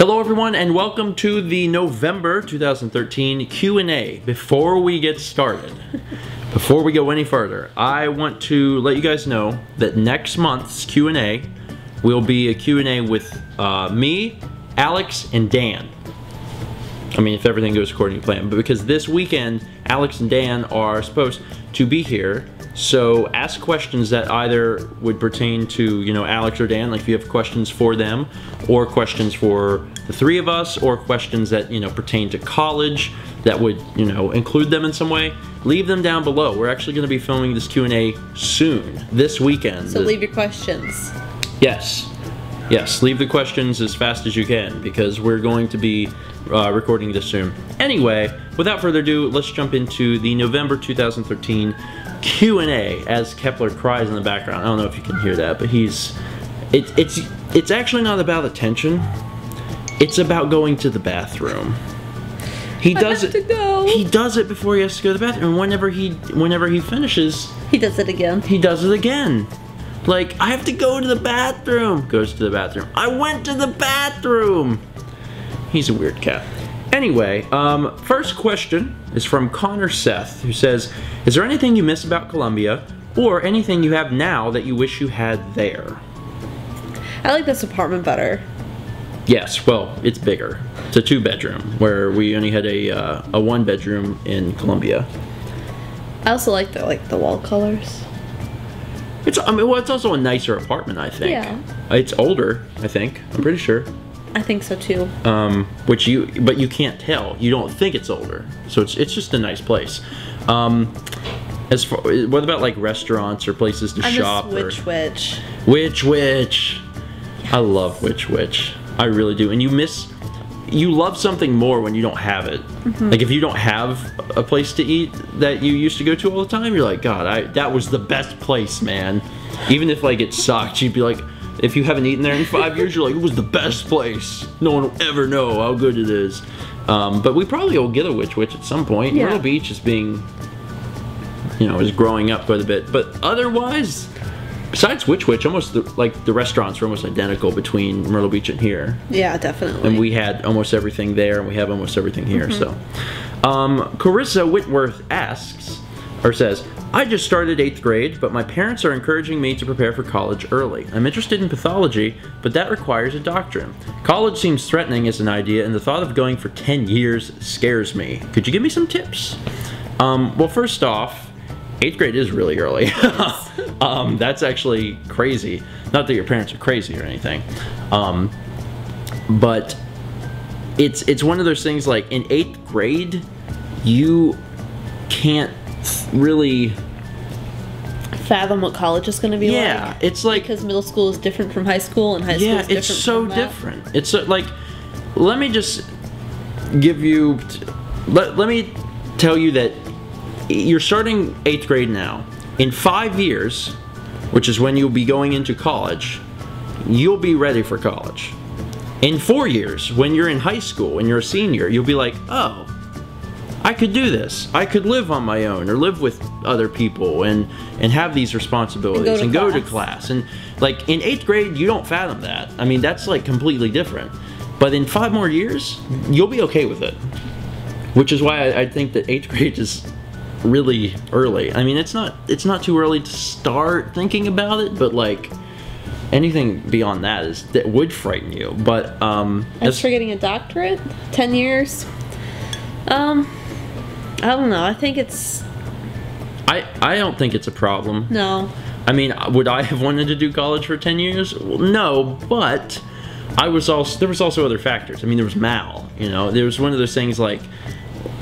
Hello everyone and welcome to the November 2013 Q&A. Before we get started, before we go any further, I want to let you guys know that next month's Q&A will be a Q&A with me, Alex, and Dan. I mean, if everything goes according to plan, but because this weekend Alex and Dan are supposed to be here, so ask questions that either would pertain to, you know, Alex or Dan, like if you have questions for them, or questions for the three of us, or questions that, you know, pertain to college that would, you know, include them in some way, leave them down below. We're actually going to be filming this Q&A soon, this weekend. So leave your questions. Yes. Yes, leave the questions as fast as you can, because we're going to be recording this soon. Anyway, without further ado, let's jump into the November 2013 Q&A, as Kepler cries in the background. I don't know if you can hear that, but it's actually not about attention. It's about going to the bathroom. He does it. He does it before he has to go to the bathroom. Whenever he finishes, he does it again. He does it again. Like, I have to go to the bathroom. Goes to the bathroom. I went to the bathroom. He's a weird cat. Anyway, first question is from Connor Seth, who says, is there anything you miss about Columbia, or anything you have now that you wish you had there? I like this apartment better. Yes, well, it's bigger. It's a 2-bedroom, where we only had a 1-bedroom in Columbia. I also like the wall colors. It's also a nicer apartment, I think. Yeah. It's older, I think. I'm pretty sure. I think so too. But you can't tell. You don't think it's older, so it's just a nice place. As far, what about like restaurants or places to shop? I miss Witch. Witch. Yes. I love Witch. I really do. And you love something more when you don't have it. Mm-hmm. Like if you don't have a place to eat that you used to go to all the time, you're like, God, that was the best place, man. Even if like it sucked, you'd be like, if you haven't eaten there in 5 years, you're like, it was the best place. No one will ever know how good it is. But we probably will get a Witch at some point. Yeah. Myrtle Beach is being, you know, is growing up quite a bit. But otherwise, besides Witch, almost the restaurants are almost identical between Myrtle Beach and here. Yeah, definitely. And we had almost everything there, and we have almost everything here. Mm-hmm. So, Karisa Whitworth asks, or says, I just started 8th grade, but my parents are encouraging me to prepare for college early. I'm interested in pathology, but that requires a doctrine. College seems threatening as an idea, and the thought of going for 10 years scares me. Could you give me some tips? Well, first off, 8th grade is really early. That's actually crazy. Not that your parents are crazy or anything. But it's one of those things, like in 8th grade, you can't really fathom what college is going to be like. Yeah, it's like, because middle school is different from high school, and high school is different. Yeah, it's so different. It's so, like, let me just give you, let me tell you that you're starting 8th grade now. In 5 years, which is when you'll be going into college, you'll be ready for college. In 4 years, when you're in high school and you're a senior, you'll be like, oh, I could do this. I could live on my own, or live with other people, and have these responsibilities, and go to class. And like in 8th grade, you don't fathom that. I mean, that's like completely different. But in 5 more years, you'll be okay with it. Which is why I think that 8th grade is really early. I mean, it's not too early to start thinking about it, but like anything beyond that would frighten you. But as for getting a doctorate, 10 years. I don't know. I think it's... I don't think it's a problem. No. I mean, would I have wanted to do college for 10 years? Well, no, but there was also other factors. I mean, there was Mal, you know. There was one of those things like,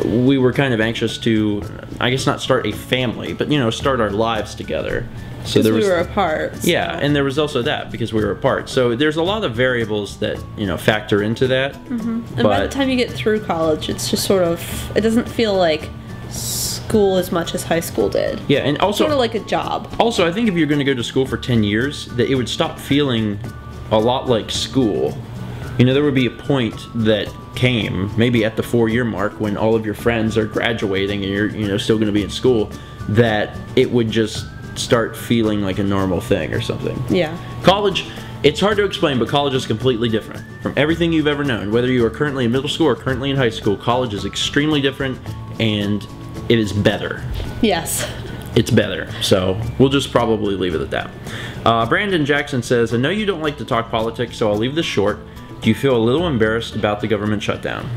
we were kind of anxious to, I guess not start a family, but, you know, start our lives together. So we were apart. So. Yeah, and there was also that, because we were apart. So there's a lot of variables that, you know, factor into that. Mm-hmm. And by the time you get through college, it's just sort of, it doesn't feel like school as much as high school did. Yeah, and also... It's sort of like a job. Also, I think if you're going to go to school for 10 years, that it would stop feeling a lot like school. You know, there would be a point that came, maybe at the 4-year mark, when all of your friends are graduating and you're, you know, still going to be in school, that it would just start feeling like a normal thing or something. Yeah. College It's hard to explain, but college is completely different from everything you've ever known. Whether you are currently in middle school or currently in high school, college is extremely different, and it is better. Yes. It's better. So we'll just probably leave it at that. Brandon Jackson says, I know you don't like to talk politics, so I'll leave this short. Do you feel a little embarrassed about the government shutdown?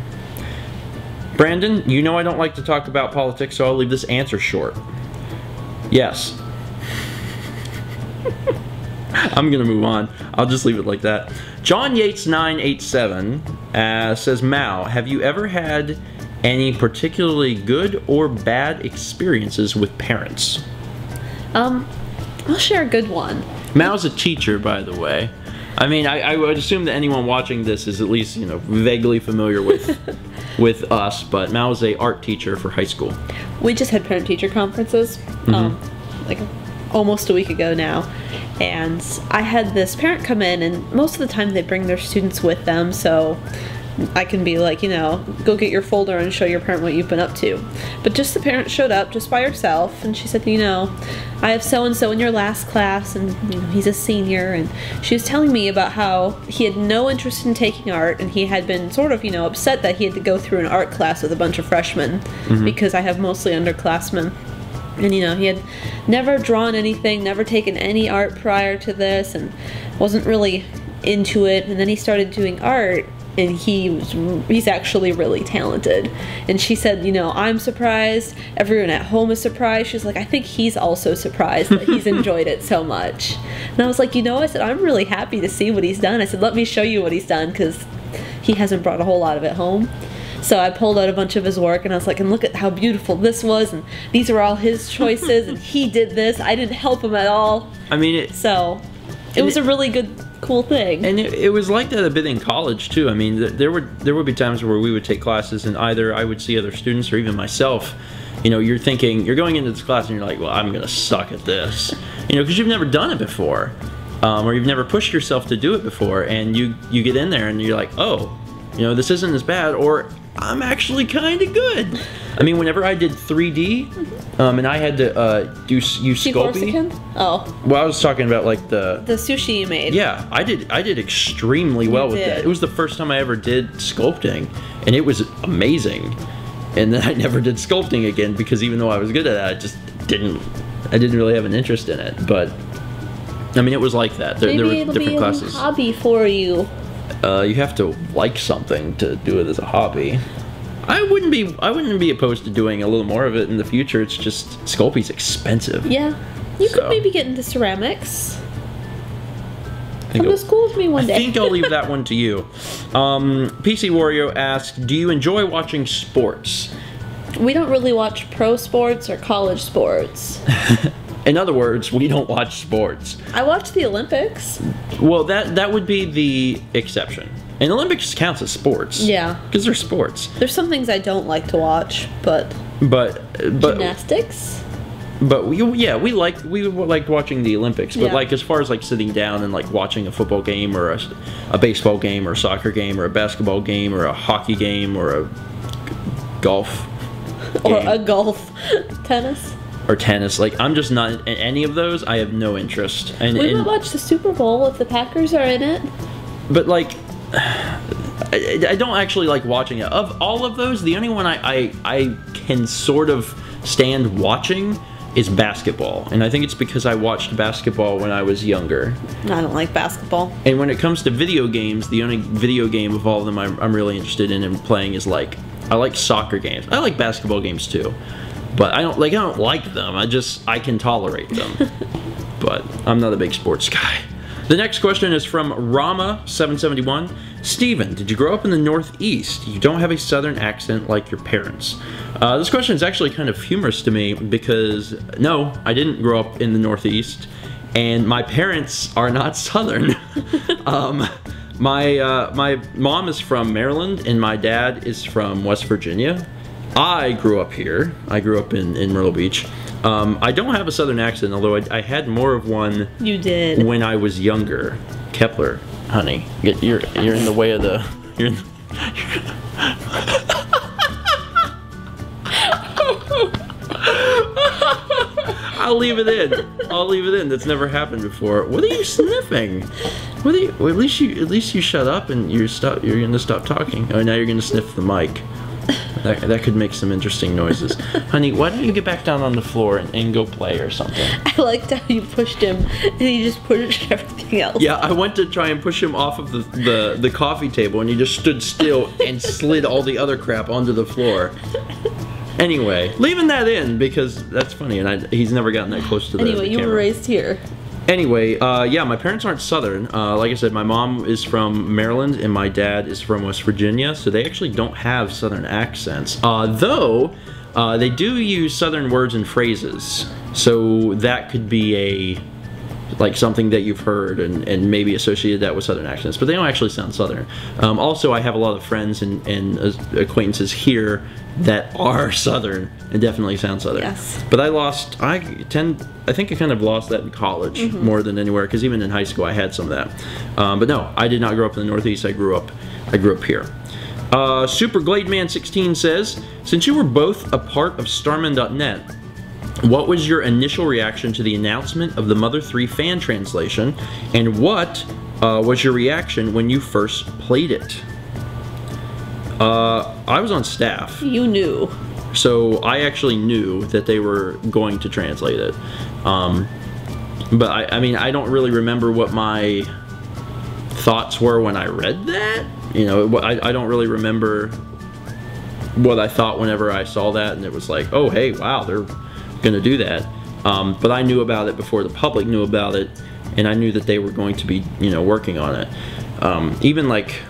Brandon, you know I don't like to talk about politics, so I'll leave this answer short. Yes. I'm gonna move on. I'll just leave it like that. John Yates 987 says, Mao, have you ever had any particularly good or bad experiences with parents? I'll share a good one. Mao's a teacher, by the way. I mean, I would assume that anyone watching this is at least, you know, vaguely familiar with with us, but Mao's a art teacher for high school. We just had parent-teacher conferences, like almost a week ago now, and I had this parent come in, and most of the time they bring their students with them, so I can be like, you know, go get your folder and show your parent what you've been up to. But just the parent showed up just by herself, and she said, you know, I have so-and-so in your last class, and you know, he's a senior, and she was telling me about how he had no interest in taking art, and he had been sort of, you know, upset that he had to go through an art class with a bunch of freshmen, because I have mostly underclassmen. And you know, he had never drawn anything, never taken any art prior to this, and wasn't really into it, and then he started doing art, and he's actually really talented. And she said, you know, I'm surprised, everyone at home is surprised. She's like, I think he's also surprised that he's enjoyed it so much. And I was like, you know, I said, I'm really happy to see what he's done. I said, let me show you what he's done, because he hasn't brought a whole lot of it home. So I pulled out a bunch of his work, and I was like, and look at how beautiful this was, and these are all his choices, and he did this. I didn't help him at all. I mean, it was a really good, cool thing. And it was like that a bit in college too. I mean, there would be times where we would take classes, and either I would see other students or even myself. You know, you're going into this class, and you're like, well, I'm gonna suck at this. You know, because you've never done it before, or you've never pushed yourself to do it before, and you get in there, and you're like, oh, you know, this isn't as bad, or I'm actually kind of good. I mean, whenever I did 3D, and I had to use Sculpey. Oh. Well, I was talking about like the sushi you made. Yeah, I did extremely well with that. It was the first time I ever did sculpting, and it was amazing. And then I never did sculpting again, because even though I was good at it, I didn't really have an interest in it. But I mean, it was like that. There were different classes. Maybe it'll be a hobby for you. You have to like something to do it as a hobby. I wouldn't be opposed to doing a little more of it in the future. It's just Sculpey's expensive. Yeah, you could maybe get into ceramics. Come to school with me one day. I think I'll leave that one to you. pcWario asks, do you enjoy watching sports? We don't really watch pro sports or college sports. In other words, we don't watch sports. I watch the Olympics. Well, that would be the exception. And Olympics counts as sports. Yeah. Because they're sports. There's some things I don't like to watch, but gymnastics? But we liked watching the Olympics, but like as far as like sitting down and like watching a football game or a baseball game or a soccer game or a basketball game or a hockey game or a golf game. Or a golf tennis. Or tennis, like I'm just not in any of those. I have no interest. And we would watch the Super Bowl if the Packers are in it. But like, I don't actually like watching it. Of all of those, the only one I can sort of stand watching is basketball, and I think it's because I watched basketball when I was younger. I don't like basketball. And when it comes to video games, the only video game of all of them I'm really interested in and playing is like I like soccer games. I like basketball games too. But I don't like them. I can tolerate them. But I'm not a big sports guy. The next question is from Rama771. Steven, did you grow up in the Northeast? You don't have a Southern accent like your parents. This question is actually kind of humorous to me because no, I didn't grow up in the Northeast, and my parents are not Southern. My mom is from Maryland, and my dad is from West Virginia. I grew up here. I grew up in Myrtle Beach. I don't have a Southern accent, although I had more of one. You did. When I was younger. Kepler, honey, you're in the way of the. I'll leave it in. I'll leave it in. That's never happened before. What are you sniffing? What are you? Well, at least you shut up and you're gonna stop talking. Oh, now you're gonna sniff the mic. That could make some interesting noises. Honey, why don't you get back down on the floor and go play or something? I liked how you pushed him and he just pushed everything else. Yeah, I went to try and push him off of the coffee table and he just stood still and slid all the other crap onto the floor. Anyway, leaving that in because that's funny and he's never gotten that close to the Anyway, you camera. were raised here. Anyway, yeah, my parents aren't Southern. Like I said, my mom is from Maryland and my dad is from West Virginia, so they actually don't have Southern accents. Though, they do use Southern words and phrases, so that could be like something that you've heard and maybe associated that with Southern accents, but they don't actually sound Southern. Also, I have a lot of friends and acquaintances here that are Southern and definitely sound Southern. Yes. But I think I kind of lost that in college more than anywhere, because even in high school I had some of that. But no, I did not grow up in the Northeast. I grew up here. Super Glademan 16 says, since you were both a part of Starman.net, what was your initial reaction to the announcement of the Mother 3 fan translation, and what was your reaction when you first played it? I was on staff. You knew. So I actually knew that they were going to translate it. But I mean, I don't really remember what my thoughts were when I read that. You know, I don't really remember what I thought whenever I saw that and it was like, oh, hey, wow, they're gonna do that. But I knew about it before the public knew about it, and I knew that they were going to be, you know, working on it. Even like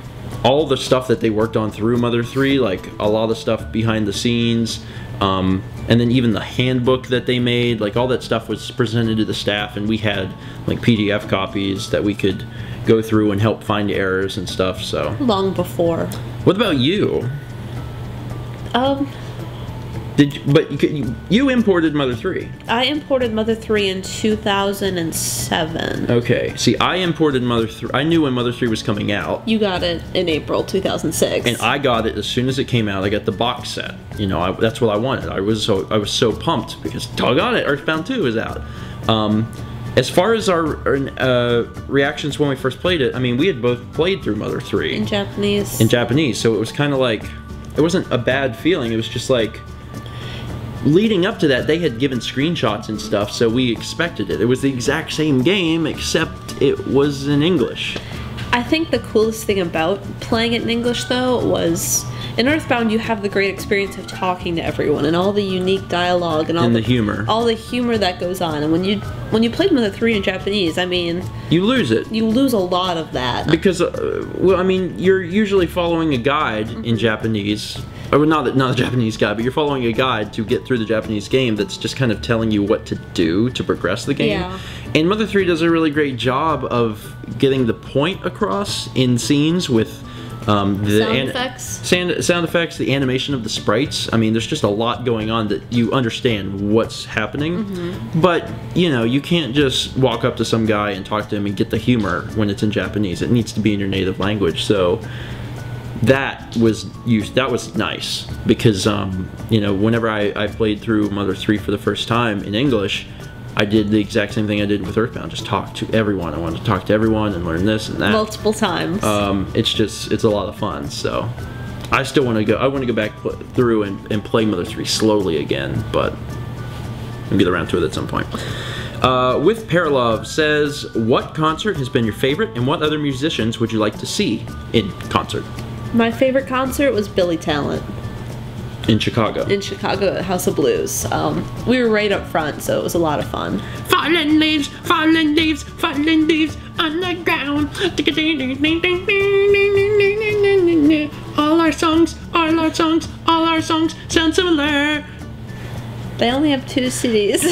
all the stuff that they worked on through Mother 3, like a lot of the stuff behind the scenes, and then even the handbook that they made, like all that stuff was presented to the staff, and we had like PDF copies that we could go through and help find errors and stuff. So Long before. what about you? You imported Mother 3. I imported Mother 3 in 2007. Okay, see, I imported Mother 3. I knew when Mother 3 was coming out. You got it in April 2006. And I got it as soon as it came out. I got the box set. You know, that's what I wanted. I was so pumped because doggone it, Earthbound 2 is out. As far as our reactions when we first played it, I mean, we had both played through Mother 3. In Japanese. In Japanese, so it was kind of like, it wasn't a bad feeling. It was just like, leading up to that, they had given screenshots and stuff, so we expected it. It was the exact same game, except it was in English. I think the coolest thing about playing it in English, though, was in Earthbound you have the great experience of talking to everyone and all the unique dialogue and all the humor. All the humor that goes on. And when you played Mother 3 in Japanese, I mean, you lose it. You lose a lot of that. Because, well, I mean, you're usually following a guide in Japanese. Or not a Japanese guide, but you're following a guide to get through the Japanese game that's just kind of telling you what to do to progress the game. Yeah. And Mother 3 does a really great job of getting the point across in scenes with sound effects, the animation of the sprites. I mean, there's just a lot going on that you understand what's happening. But, you know, you can't just walk up to some guy and talk to him and get the humor when it's in Japanese. It needs to be in your native language. So that was nice because you know, whenever I played through Mother 3 for the first time in English, I did the exact same thing I did with Earthbound. Just talk to everyone. I wanted to talk to everyone and learn this and that multiple times. It's a lot of fun. So I still want to go. I want to go back through and play Mother 3 slowly again, but I'll get around to it at some point. With Paralove says, what concert has been your favorite, and what other musicians would you like to see in concert? My favorite concert was Billy Talent. In Chicago. In Chicago at House of Blues. We were right up front, so it was a lot of fun. Falling leaves, falling leaves, falling leaves on the ground. All our songs, all our songs, all our songs sound similar. They only have 2 CDs.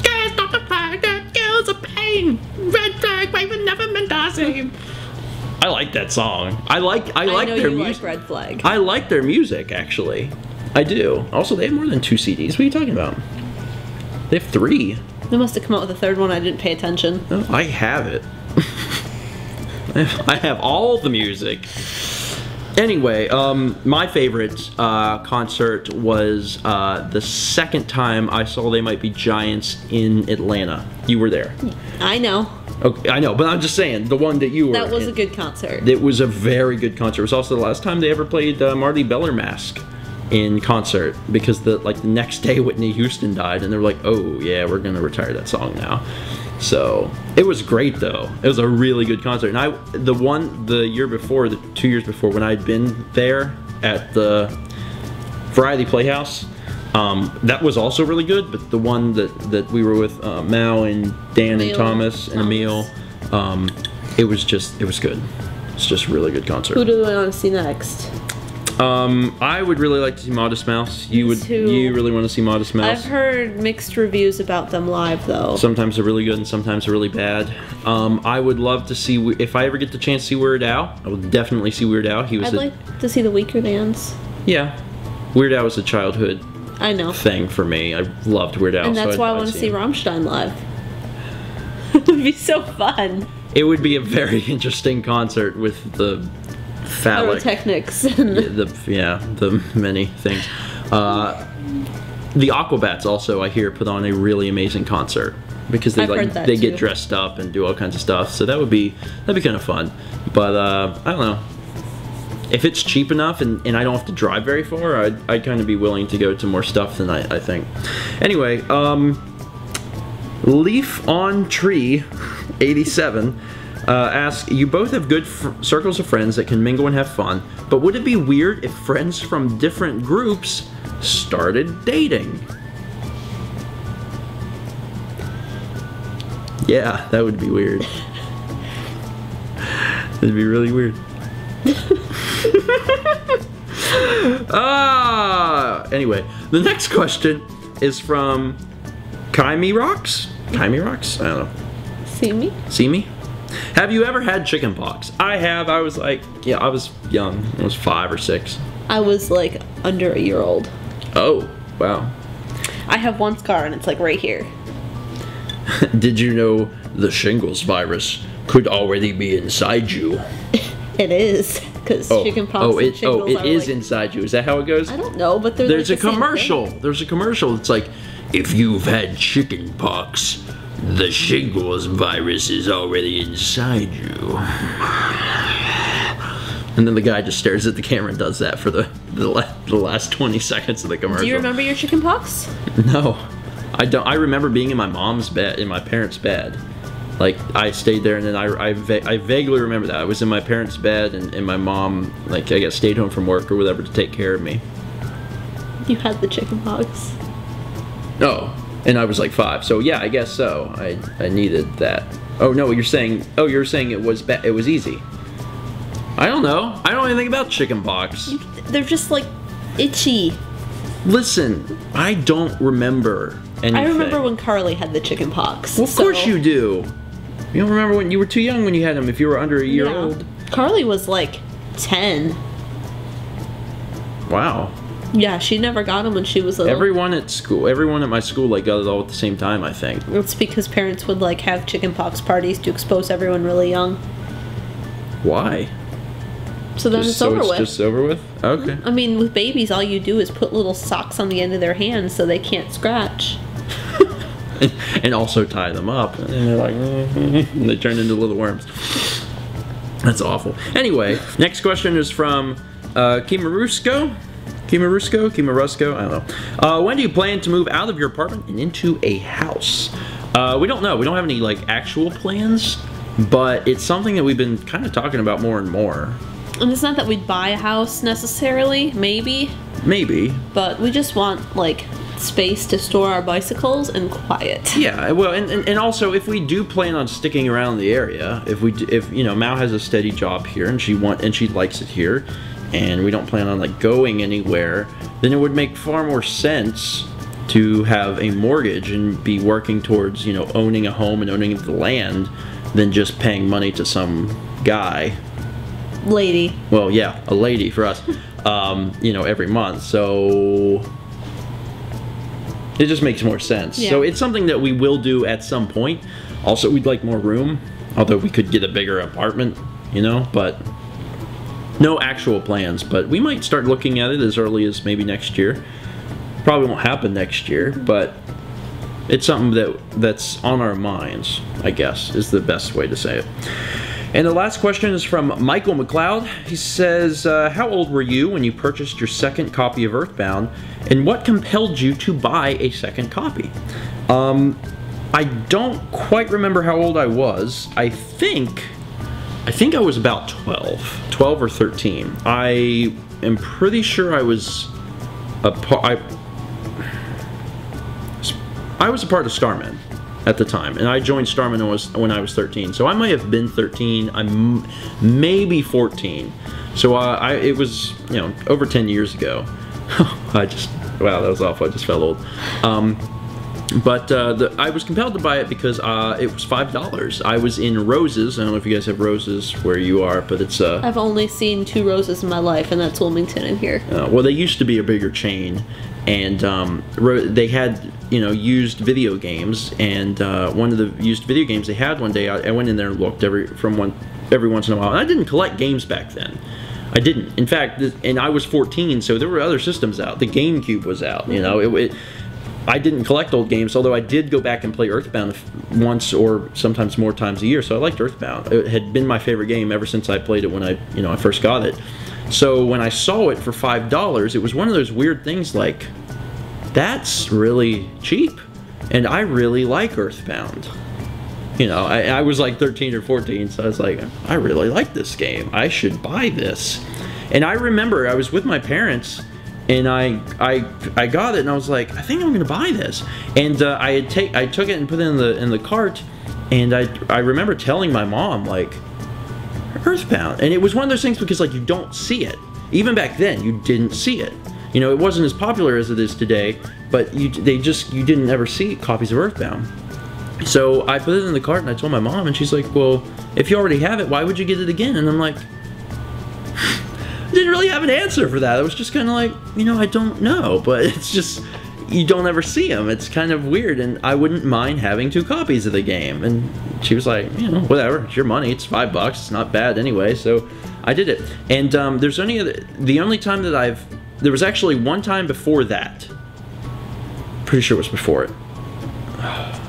Can't stop the flag that kills the pain. Red flag waving never meant the same. I like that song. I like their music. Like Red Flag. I like their music, actually. I do. Also, they have more than 2 CDs. What are you talking about? They have 3. They must have come out with a 3rd one. I didn't pay attention. No, I have it. I have all the music. Anyway, my favorite concert was the second time I saw They Might Be Giants in Atlanta. You were there. I know. Okay, I know, but I'm just saying, the one that you were That was in, a good concert. It was a very good concert. It was also the last time they ever played Marty Bellermask in concert, because the next day Whitney Houston died, and they were like, oh yeah, we're gonna retire that song now. So it was great though. It was a really good concert. And the year before, the 2 years before, when I'd been there at the Variety Playhouse, that was also really good. But the one that we were with Mao and Dan and Thomas and Emil, it was good. It's just a really good concert. Who do we want to see next? I would really like to see Modest Mouse. You really want to see Modest Mouse? I've heard mixed reviews about them live, though. Sometimes they're really good and sometimes they're really bad. I would love to see, if I ever get the chance to see Weird Al, I would definitely see Weird Al. I'd like to see the Weaker Thans. Yeah. Weird Al was a childhood thing for me. I loved Weird Al. And that's why I want to see Rammstein live. It would be so fun. It would be a very interesting concert with the phallic pyrotechnics. The many things. The Aquabats also, I hear, put on a really amazing concert because they get dressed up and do all kinds of stuff. So that'd be kind of fun. But I don't know. If it's cheap enough and I don't have to drive very far, I'd kind of be willing to go to more stuff than I think. Anyway, Leaf on Tree 87 asks, you both have good circles of friends that can mingle and have fun, but would it be weird if friends from different groups started dating? Yeah, that would be weird. That'd be really weird. Anyway, the next question is from Cimyrocks? Cimyrocks? I don't know. See me? Have you ever had chicken pox? I have. I was I was young. I was 5 or 6. I was under a year old. Oh, wow. I have one scar and it's right here. Did you know the shingles virus could already be inside you? It is, because chickenpox and shingles it is inside you. Is that how it goes? I don't know, but there's a commercial. There's a commercial. It's like, if you've had chickenpox, the shingles virus is already inside you. And then the guy just stares at the camera and does that for the last 20 seconds of the commercial. Do you remember your chickenpox? No, I don't. I remember being in my mom's bed, in my parents' bed. I stayed there, and then I vaguely remember that. I was in my parents' bed, and my mom, I guess, stayed home from work or whatever to take care of me. You had the chickenpox. Oh, and I was 5, so yeah, I guess so. I needed that. Oh no, you're saying it was easy. I don't know. I don't know anything about chickenpox. They're just itchy. Listen, I don't remember anything. I remember when Carly had the chickenpox. Well, of course you do. You don't remember when you were too young when you had them, if you were under a year old. Carly was 10. Wow. Yeah, she never got them when she was little. Everyone at my school got it all at the same time, I think. It's because parents would have chickenpox parties to expose everyone really young. Why? So then it's over with. Just over with? Okay. I mean, with babies, all you do is put little socks on the end of their hands so they can't scratch. and also tie them up. And they're and they turn into little worms. That's awful. Anyway, next question is from Kimarusco, I don't know. When do you plan to move out of your apartment and into a house? We don't know. We don't have any actual plans, but it's something that we've been kind of talking about more and more. And it's not that we'd buy a house necessarily, maybe. But we just want space to store our bicycles and quiet. Yeah, well, and also if we do plan on sticking around the area, if Mao has a steady job here and she likes it here, and we don't plan on going anywhere, then it would make far more sense to have a mortgage and be working towards owning a home and owning the land than just paying money to some guy. Lady. Well, yeah, a lady for us. Every month. So it just makes more sense. Yeah. So it's something that we will do at some point. Also, we'd like more room, although we could get a bigger apartment, but No actual plans, but we might start looking at it as early as maybe next year. Probably won't happen next year, but it's something that's on our minds, I guess, is the best way to say it. And the last question is from Michael McCloud. He says, how old were you when you purchased your second copy of Earthbound, and what compelled you to buy a second copy? I don't quite remember how old I was. I think I was about 12 or 13. I am pretty sure I was a part of Starman at the time, and I joined Starman when I was 13, so I might have been 13. I'm maybe 14, so it was, you know, over 10 years ago. Wow, that was awful. I just felt old. But I was compelled to buy it because it was $5. I was in Roses. I don't know if you guys have Roses where you are, but it's I've only seen 2 Roses in my life, and that's Wilmington and here. Well, they used to be a bigger chain, and they had, you know, used video games, and one of the used video games they had one day, I went in there and looked every once in a while, and I didn't collect games back then. I didn't. In fact, and I was 14, so there were other systems out. The GameCube was out, you know. I didn't collect old games, although I did go back and play Earthbound once or sometimes more times a year, so I liked Earthbound. It had been my favorite game ever since I played it when I first got it. So when I saw it for $5, it was one of those weird things like, that's really cheap, and I really like Earthbound. You know, I was like 13 or 14, so I was like, I really like this game. I should buy this. And I remember I was with my parents, and I got it, and I was like, I think I'm gonna buy this. And I took it and put it in the cart, and I remember telling my mom, like, Earthbound. And it was one of those things because, like, you don't see it. Even back then, you didn't see it. You know, it wasn't as popular as it is today, but you didn't ever see copies of Earthbound. So I put it in the cart, and I told my mom, and she's like, well, if you already have it, why would you get it again? And I'm like, didn't really have an answer for that. It was just kind of like, you know, I don't know, but it's just, you don't ever see them. It's kind of weird, and I wouldn't mind having 2 copies of the game. And she was like, you know, whatever, it's your money, it's $5, it's not bad anyway. So I did it. And there's only the only time that there was actually one time before that. Pretty sure it was before it.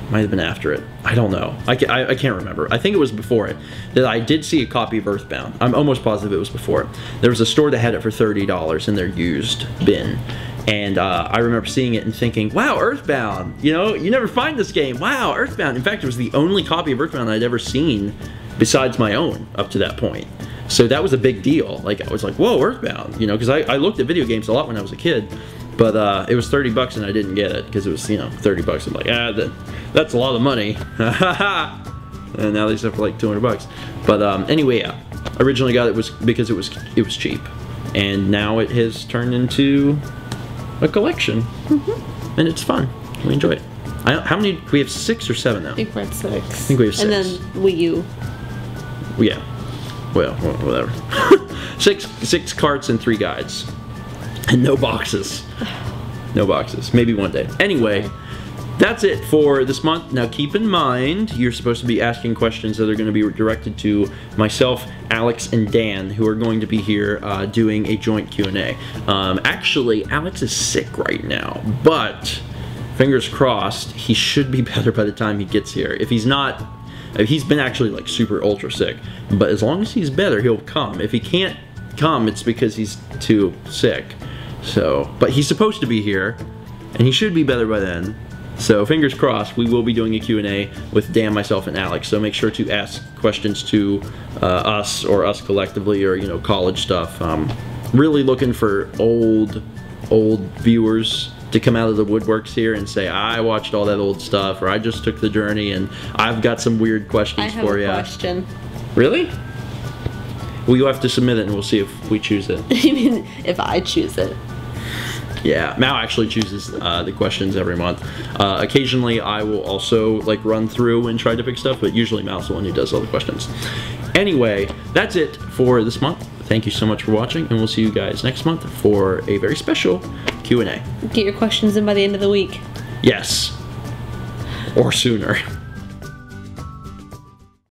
Might have been after it. I don't know. I can't remember. I think it was before it that I did see a copy of Earthbound. I'm almost positive it was before it. There was a store that had it for $30 in their used bin. And I remember seeing it and thinking, wow, Earthbound. You know, you never find this game. Wow, Earthbound. In fact, it was the only copy of Earthbound I'd ever seen besides my own up to that point. So that was a big deal. Like, I was like, whoa, Earthbound. You know, because I looked at video games a lot when I was a kid. But it was $30 and I didn't get it because it was, you know, $30. I'm like, that's a lot of money. And now they sell for like $200. But anyway, yeah. Originally got it because it was cheap, and now it has turned into a collection, and it's fun. We enjoy it. How many? We have 6 or 7 now. I think we're at 6. I think we have 6. And then Wii U. Yeah. Well, whatever. 6 carts and 3 guides. And no boxes. No boxes. Maybe one day. Anyway, that's it for this month. Now keep in mind, you're supposed to be asking questions that are going to be directed to myself, Alex, and Dan, who are going to be here doing a joint Q&A. Actually, Alex is sick right now, but fingers crossed, he should be better by the time he gets here. If he's not, he's been actually like super ultra sick, but as long as he's better, he'll come. If he can't come, it's because he's too sick. So, but he's supposed to be here, and he should be better by then. So fingers crossed, we will be doing a Q&A with Dan, myself, and Alex. So make sure to ask questions to us or us collectively, or, you know, college stuff. Really looking for old viewers to come out of the woodworks here and say, I watched all that old stuff, or I just took the journey and I've got some weird questions for you. I have a question. Really? Well, you'll have to submit it and we'll see if we choose it. You mean if I choose it? Yeah, Mal actually chooses the questions every month. Occasionally I will also like run through and try to pick stuff, but usually Mal's the one who does all the questions. Anyway, that's it for this month. Thank you so much for watching, and we'll see you guys next month for a very special Q&A. Get your questions in by the end of the week. Yes. Or sooner.